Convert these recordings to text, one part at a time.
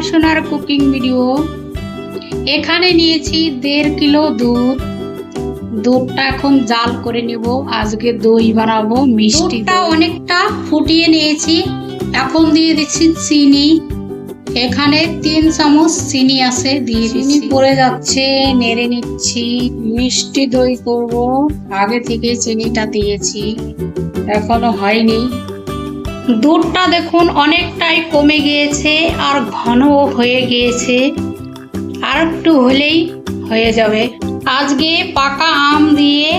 সোনার cooking video. এখানে নিয়েছি 1.5 কিলো দুধ। দুধটা এখন জাল করে নেব। আজকে দই বানাবো, মিষ্টি। দুধটা অনেকটা ফুটিয়ে নিয়েছি। এখন দিয়ে দিচ্ছি চিনি। এখানে 3 চামচ চিনি আছে, দিয়ে চিনি পড়ে যাচ্ছে, নেড়ে নিচ্ছি। মিষ্টি দই করব, আগে থেকে চিনিটা দিয়েছি, এখনো হয়নি। দুধটা দেখুন অনেকটাই কমে গিয়েছে আর ঘনও হয়ে গিয়েছে, আর একটু হলেই হয়ে যাবে। আজকে পাকা আম দিয়ে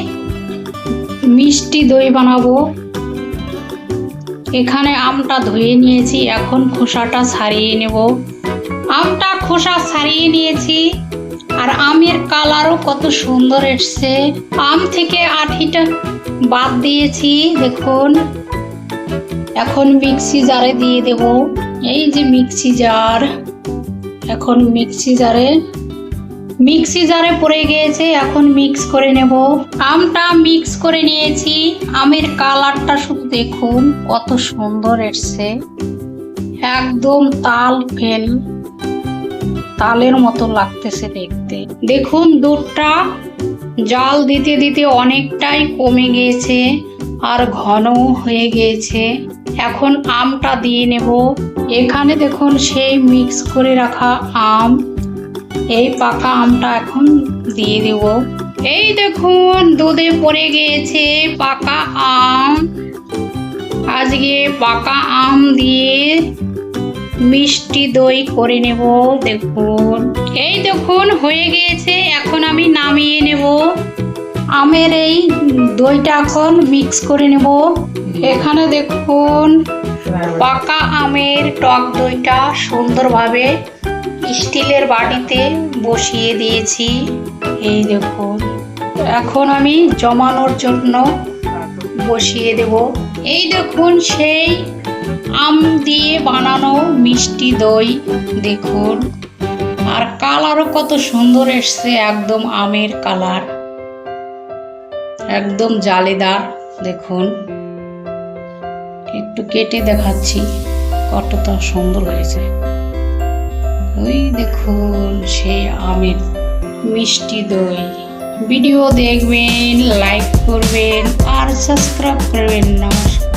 মিষ্টি দই বানাবো। এখানে আমটা ধুয়ে নিয়েছি, এখন খোসাটা ছাড়িয়ে নেব। আমটা খোসা ছাড়িয়ে নিয়েছি, আর আমের কালারও কত সুন্দর এসছে। আম থেকে আঠিটা বাদ দিয়েছি দেখুন। এখন মিক্সি জারে দিয়ে দেব। এই যে মিক্সি জার, এখন মিক্সি জারে পড়ে গিয়েছে, এখন মিক্স করে নেব। আমটা মিক্স করে নিয়েছি। আমের কালারটা শুধু দেখুন কত সুন্দর এসছে, একদম তালের মতো লাগতেছে দেখতে। দেখুন দুধটা জাল দিতে দিতে অনেকটাই কমে গিয়েছে আর ঘন হয়ে গিয়েছে। এখন আমটা দিয়ে নেব। এখানে দেখুন সেই মিক্স করে রাখা আম, এই পাকা আমটা এখন দিয়ে দেব। এই দেখুন দুধে পড়ে গিয়েছে পাকা আম। আজকে পাকা আম দিয়ে মিষ্টি দই করে নেব। দেখুন, এই দেখুন হয়ে গিয়েছে, এখন আমি নামিয়ে নেব। আমের এই দইটা এখন মিক্স করে নেব। এখানে দেখুন পাকা আমের টক দইটা সুন্দরভাবে স্টিলের বাটিতে বসিয়ে দিয়েছি। এই দেখুন, এখন আমি জমানোর জন্য বসিয়ে দেব। এই দেখুন সেই আম দিয়ে বানানো মিষ্টি দই দেখুন, আর কালারও কত সুন্দর এসছে, একদম আমের কালার, একদম জালিদার। দেখুন, একটু কেটে দেখাচ্ছি কতটা সুন্দর হয়েছে। ওই দেখুন সেই আমের মিষ্টি দই। ভিডিও দেখবেন, লাইক করবেন আর সাবস্ক্রাইব করবেন। নমস্কার।